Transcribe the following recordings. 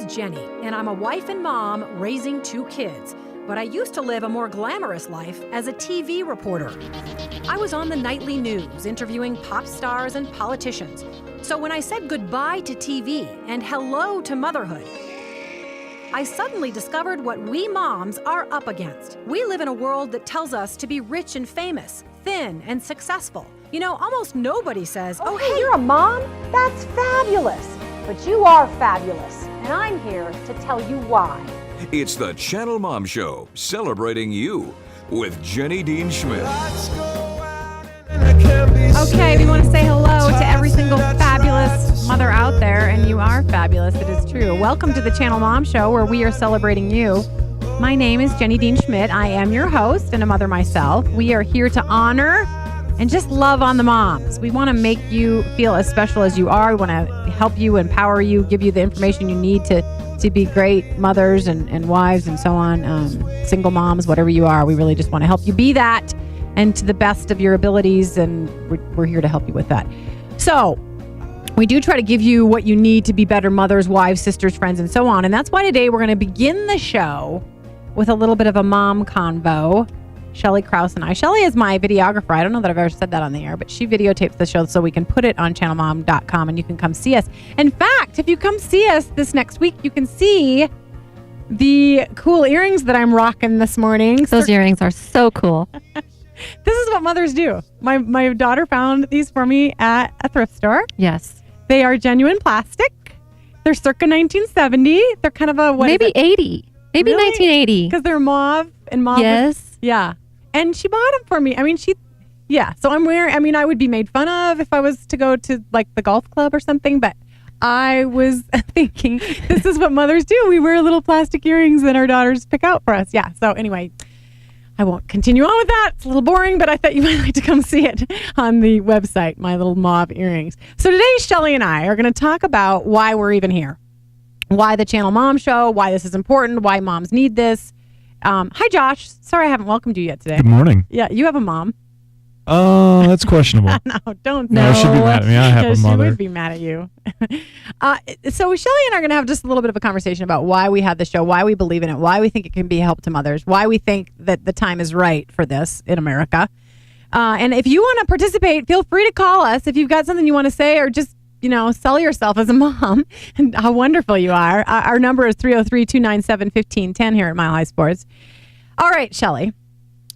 is Jenny, and I'm a wife and mom raising 2 kids. But I used to live a more glamorous life as a TV reporter. I was on the nightly news interviewing pop stars and politicians. So when I said goodbye to TV and hello to motherhood, I suddenly discovered what we moms are up against. We live in a world that tells us to be rich and famous, thin and successful. You know, almost nobody says, oh, hey, you're a mom? That's fabulous. But you are fabulous, and I'm here to tell you why. It's the Channelmom Show, celebrating you with Jenny Dean Schmidt. Okay, we want to say hello to every single fabulous mother out there, and you are fabulous, it is true. Welcome to the Channelmom Show, where we are celebrating you. My name is Jenny Dean Schmidt. I am your host and a mother myself. We are here to honor and just love on the moms. We want to make you feel as special as you are. We want to help you, empower you, give you the information you need to be great mothers and wives and so on, single moms, whatever you are. We really just want to help you be that and to the best of your abilities, and we're here to help you with that. So we do try to give you what you need to be better mothers, wives, sisters, friends, and so on. And that's why today we're going to begin the show with a little bit of a mom convo. Shelly Krause and I. Shelly is my videographer. I don't know that I've ever said that on the air, but she videotapes the show so we can put it on channelmom.com and you can come see us. In fact, if you come see us this next week, you can see the cool earrings that I'm rocking this morning. Those earrings are so cool. This is what mothers do. My daughter found these for me at a thrift store. Yes. They are genuine plastic. They're circa 1970. They're kind of a, maybe 80. Maybe really? 1980. Because they're mauve and mauve. Yes. Yeah. And she bought them for me. I mean, so I'm wearing, I would be made fun of if I was to go to like the golf club or something, but I was thinking this is what mothers do. We wear little plastic earrings that our daughters pick out for us. Yeah. So anyway, I won't continue on with that. It's a little boring, but I thought you might like to come see it on the website, my little mauve earrings. So today, Shelly and I are going to talk about why we're even here, why the Channelmom Show, why this is important, why moms need this. Hi, Josh. Sorry I haven't welcomed you yet today. Good morning. Yeah, you have a mom. Oh, that's questionable. No, don't. No, she should be mad at me. I have a mother. She would be mad at you. So Shelly and I are going to have just a little bit of a conversation about why we have the show, why we believe in it, why we think it can be a help to mothers, why we think that the time is right for this in America. And if you want to participate, feel free to call us if you've got something you want to say, or just sell yourself as a mom and how wonderful you are. Our number is 303-297-1510 here at Mile High Sports. All right, Shelly,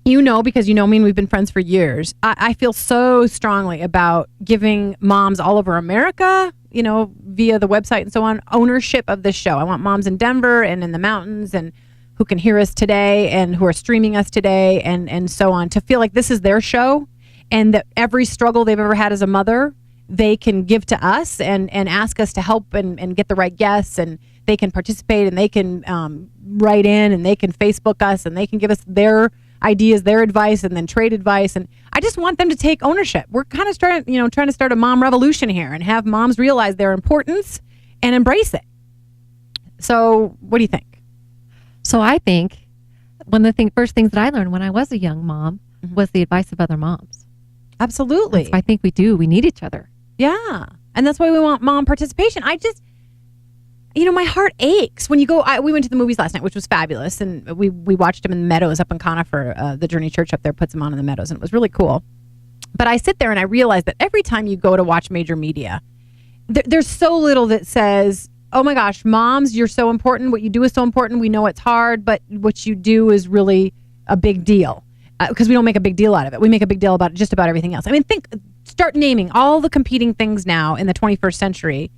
because you know me and we've been friends for years. I feel so strongly about giving moms all over America, via the website and so on, ownership of this show. I want moms in Denver and in the mountains and who can hear us today and who are streaming us today and so on to feel like this is their show and that every struggle they've ever had as a mother, they can give to us and ask us to help and get the right guests, and they can participate and they can write in and they can Facebook us and they can give us their ideas, their advice, and then trade advice. And I just want them to take ownership. We're kind of trying to start a mom revolution here and have moms realize their importance and embrace it. So what do you think? So I think one of the first things that I learned when I was a young mom was the advice of other moms. Absolutely. I think we do. We need each other. Yeah. And that's why we want mom participation. I just, my heart aches when you go. We went to the movies last night, which was fabulous. And we watched them in the Meadows up in Conifer. The Journey Church up there puts them on in the Meadows. And it was really cool. But I sit there and I realize that every time you go to watch major media, there's so little that says, oh my gosh, moms, you're so important. What you do is so important. We know it's hard, but what you do is really a big deal. Because we don't make a big deal out of it. We make a big deal about just about everything else. I mean, start naming all the competing things now in the 21st century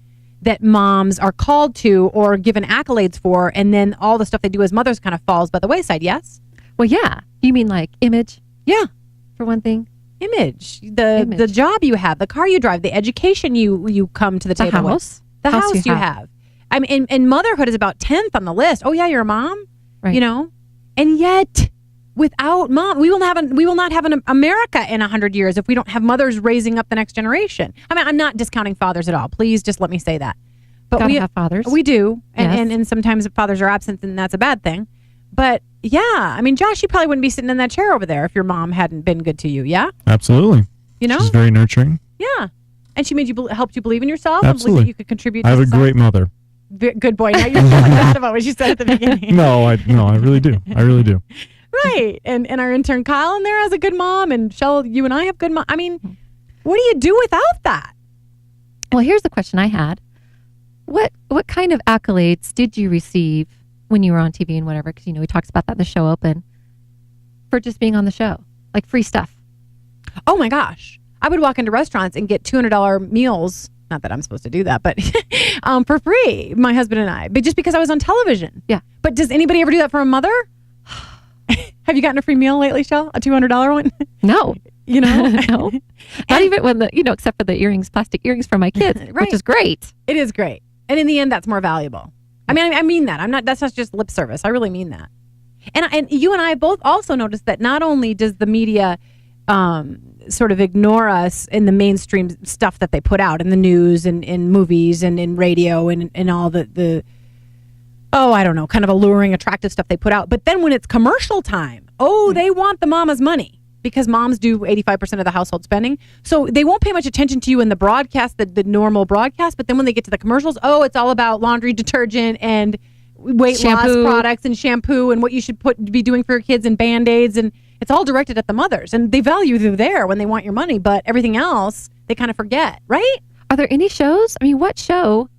that moms are called to or given accolades for, and then all the stuff they do as mothers kind of falls by the wayside, yes? Well, yeah. You mean like image? Yeah. For one thing? Image. The job you have, the car you drive, the education you come to the table with. The house you have. I mean, and motherhood is about 10th on the list. Oh, yeah, you're a mom? Right. And yet, without mom, we will not have an America in 100 years if we don't have mothers raising up the next generation. I mean, I'm not discounting fathers at all. Please just let me say that. But we have fathers. We do. Yes. And sometimes if fathers are absent, then that's a bad thing. But yeah, I mean, Josh, you probably wouldn't be sitting in that chair over there if your mom hadn't been good to you. Yeah. Absolutely. She's very nurturing. Yeah. And she made you helped you believe in yourself. Absolutely. And believe that you could contribute. I have a great mother. Good boy. Now you're feeling bad about what you said at the beginning. No, I really do. I really do. Right. And our intern Kyle in there has a good mom, and Shell, you and I have good mom. I mean, what do you do without that? Well, here's the question I had. What kind of accolades did you receive when you were on TV and whatever? Because, he talks about that in the show open for just being on the show, like free stuff. Oh my gosh. I would walk into restaurants and get $200 meals. Not that I'm supposed to do that, but for free, my husband and I, but just because I was on television. Yeah. But does anybody ever do that for a mother? Have you gotten a free meal lately, Shell? A $200 one? No. No. Not even when except for the earrings, plastic earrings for my kids, Right. which is great. It is great. And in the end, that's more valuable. I mean that. That's not just lip service. I really mean that. And you and I both also noticed that not only does the media sort of ignore us in the mainstream stuff that they put out in the news and in movies and in radio and all the I don't know, kind of alluring, attractive stuff they put out. But then when it's commercial time, they want the mama's money. Because moms do 85% of the household spending. So they won't pay much attention to you in the broadcast, the normal broadcast. But then when they get to the commercials, it's all about laundry detergent and weight loss products and shampoo and what you should be doing for your kids and Band-Aids. And it's all directed at the mothers. And they value you there when they want your money. But everything else, they kind of forget, right? Are there any shows? I mean, what show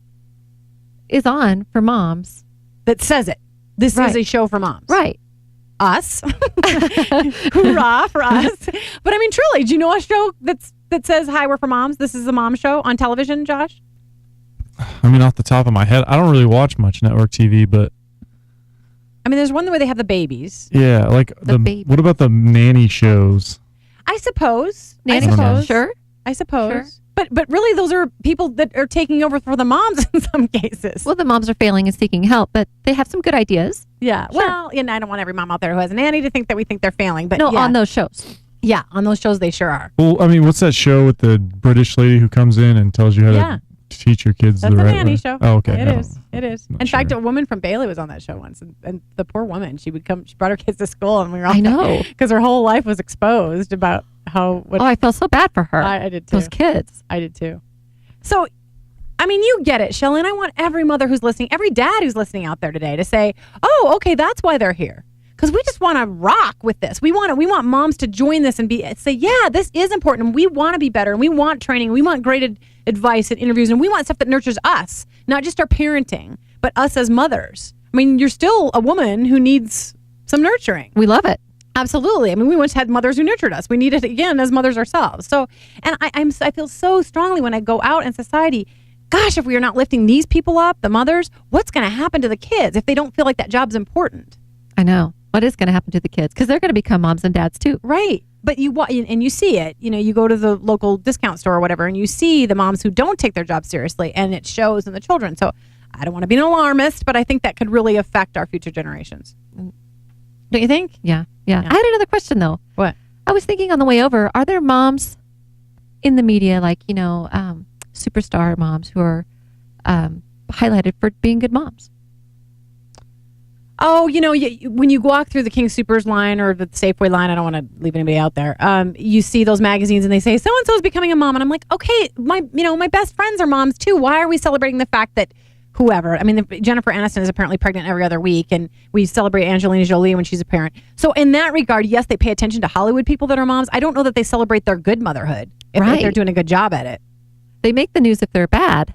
is on for moms? That says it. This Right. is a show for moms. Right. Us. Hoorah for us. But I mean, truly, do you know a show that says, hi, we're for moms? This is a mom show on television, Josh? I mean, off the top of my head, I don't really watch much network TV, but I mean, there's one where they have the babies. yeah, like baby. what about the nanny shows? I suppose. Nanny I suppose. shows? Sure. I suppose. Sure. But really, those are people that are taking over for the moms in some cases. Well, the moms are failing and seeking help, but they have some good ideas. Yeah. Sure. Well, I don't want every mom out there who has a nanny to think that we think they're failing. But No, yeah. on those shows. Yeah, on those shows, they sure are. Well, I mean, what's that show with the British lady who comes in and tells you how to teach your kids That's the a right nanny way? show. Oh, okay. It is. It is. Not In fact, sure. a woman from Bailey was on that show once, and the poor woman, she brought her kids to school, and we were all I know. because her whole life was exposed about how. I feel so bad for her. I did too. Those kids. I did too. So, I mean, you get it, Shelley, and I want every mother who's listening, every dad who's listening out there today to say, oh, okay, that's why they're here. Because we just want to rock with this. We want moms to join this and say, yeah, this is important. And we want to be better. And we want training. We want great advice and interviews. And we want stuff that nurtures us, not just our parenting, but us as mothers. I mean, you're still a woman who needs some nurturing. We love it. Absolutely. I mean, we once had mothers who nurtured us. We need it again as mothers ourselves. So, and I feel so strongly when I go out in society, gosh, if we are not lifting these people up, the mothers, what's going to happen to the kids if they don't feel like that job's important? I know. What is going to happen to the kids? Because they're going to become moms and dads too. Right. But you see it, you go to the local discount store or whatever, and you see the moms who don't take their job seriously, and it shows in the children. So I don't want to be an alarmist, but I think that could really affect our future generations. Don't you think? Yeah. I had another question though. What? I was thinking on the way over, are there moms in the media, like, superstar moms who are highlighted for being good moms? Oh, when you walk through the King Soopers line or the Safeway line, I don't want to leave anybody out there. You see those magazines and they say, so-and-so is becoming a mom. And I'm like, okay, my best friends are moms too. Why are we celebrating the fact that whoever, Jennifer Aniston is apparently pregnant every other week, and we celebrate Angelina Jolie when she's a parent. So in that regard, yes, they pay attention to Hollywood people that are moms. I don't know that they celebrate their good motherhood if they're doing a good job at it. They make the news if they're bad.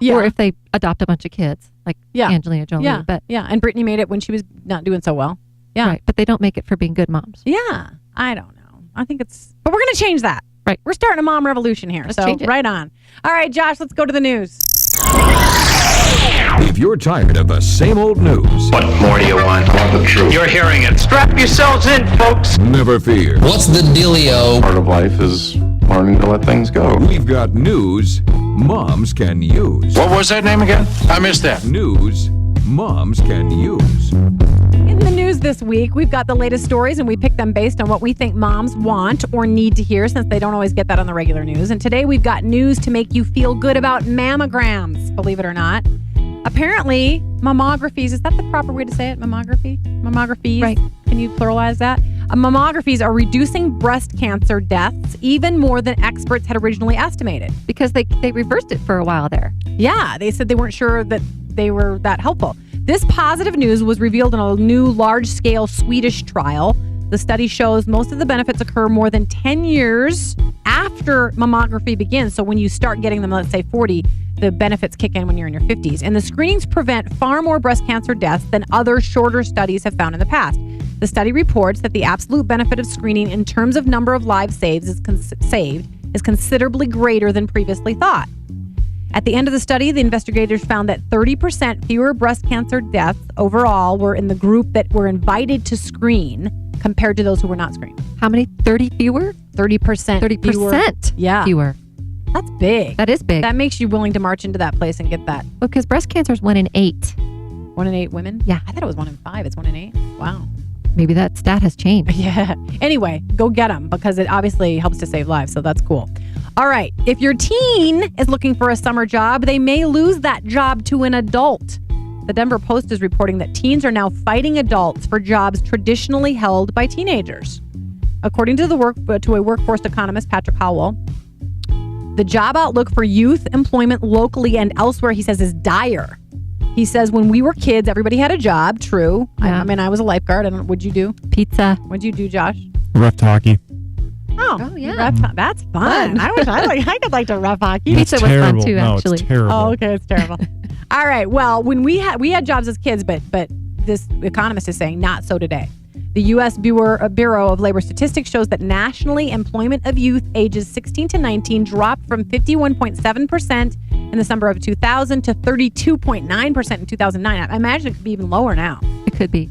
Yeah. Or if they adopt a bunch of kids, like Angelina Jolie. Yeah. But and Brittany made it when she was not doing so well. Yeah. Right. But they don't make it for being good moms. Yeah. I don't know. I think but we're going to change that. Right. We're starting a mom revolution here. Let's so change it. right on. All right, Josh, let's go to the news. If you're tired of the same old news, What more do you want? I want the truth. You're hearing it. Strap yourselves in, folks. never fear. What's the dealio? Part of life is learning to let things go. We've got news moms can use. What was that name again? I missed that. News moms can use. In the news this week, we've got the latest stories, and we pick them based on what we think moms want or need to hear, since they don't always get that on the regular news. And today we've got news to make you feel good about mammograms, believe it or not. Apparently, mammographies, is that the proper way to say it? Mammographies? Right. Can you pluralize that? Mammographies are reducing breast cancer deaths even more than experts had originally estimated. Because they reversed it for a while there. Yeah, they said they weren't sure that they were that helpful. This positive news was revealed in a new large-scale Swedish trial. The study shows most of the benefits occur more than 10 years after mammography begins. So when you start getting them, let's say 40, the benefits kick in when you're in your 50s. And the screenings prevent far more breast cancer deaths than other shorter studies have found in the past. The study reports that the absolute benefit of screening in terms of number of lives saved is considerably greater than previously thought. At the end of the study, the investigators found that 30% fewer breast cancer deaths overall were in the group that were invited to screen compared to those who were not screened. How many? 30 fewer? 30%. 30% Yeah. fewer. That's big. That is big. That makes you willing to march into that place and get that. Well, because breast cancer is 1 in 8. 1 in 8 women? Yeah. I thought it was 1 in 5. It's 1 in 8. Wow. Maybe that stat has changed. Yeah. Anyway, go get them because it obviously helps to save lives. So that's cool. All right. If your teen is looking for a summer job, they may lose that job to an adult. The Denver Post is reporting that teens are now fighting adults for jobs traditionally held by teenagers. According to a workforce economist, Patrick Howell, the job outlook for youth employment locally and elsewhere, he says, is dire. He says, when we were kids, everybody had a job. True. Yeah. I mean, I was a lifeguard. And what'd you do? Pizza. What'd you do, Josh? Rough hockey. Oh, yeah. That's fun. I wish I could like to rough hockey. Pizza It's was fun terrible. too, No, actually. it's terrible. Oh, okay, it's terrible. All right. Well, when we had jobs as kids, but this economist is saying not so today. The U.S. Bureau of Labor Statistics shows that nationally, employment of youth ages 16 to 19 dropped from 51.7% in the summer of 2000 to 32.9% in 2009. I imagine it could be even lower now. It could be.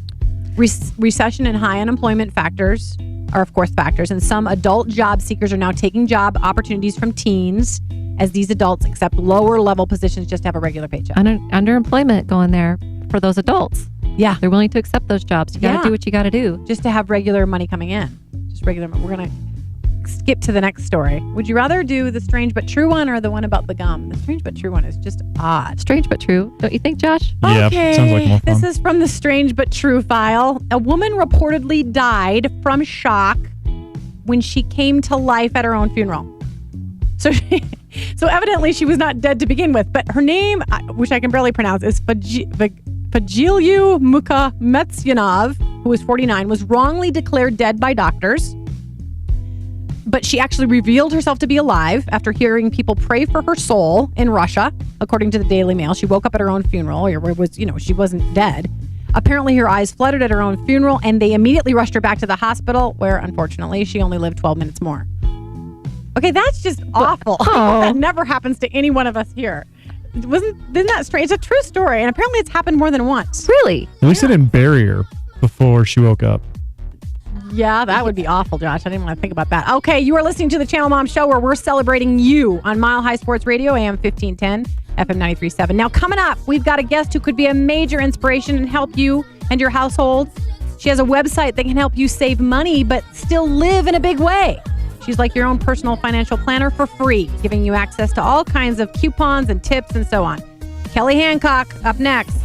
Recession and high unemployment factors are, of course, factors, and some adult job seekers are now taking job opportunities from teens as these adults accept lower level positions just to have a regular paycheck. Underemployment going there for those adults. Yeah. They're willing to accept those jobs. You got to do what you got to do. Just to have regular money coming in. Just regular. We're going to skip to the next story. Would you rather do the strange but true one or the one about the gum? The strange but true one is just odd. Strange but true. Don't you think, Josh? Yeah, Okay. sounds like more fun. This is from the strange but true file. A woman reportedly died from shock when she came to life at her own funeral. So evidently she was not dead to begin with, but her name, which I can barely pronounce, is Fagiliu Mukhametsyanov, who was 49, was wrongly declared dead by doctors. But she actually revealed herself to be alive after hearing people pray for her soul in Russia, according to the Daily Mail. She woke up at her own funeral, or she wasn't dead. Apparently her eyes fluttered at her own funeral, and they immediately rushed her back to the hospital, where unfortunately she only lived 12 minutes more. Okay, that's just awful. Oh. That never happens to any one of us here. Isn't that strange? It's a true story, and apparently it's happened more than once. Really? At least they didn't bury her before she woke up. Yeah, that would be awful, Josh. I didn't want to think about that. Okay, you are listening to the Channel Mom Show, where we're celebrating you on Mile High Sports Radio, AM 1510, FM 93.7. Now, coming up, we've got a guest who could be a major inspiration and help you and your household. She has a website that can help you save money, but still live in a big way. She's like your own personal financial planner for free, giving you access to all kinds of coupons and tips and so on. Kelly Hancock, up next.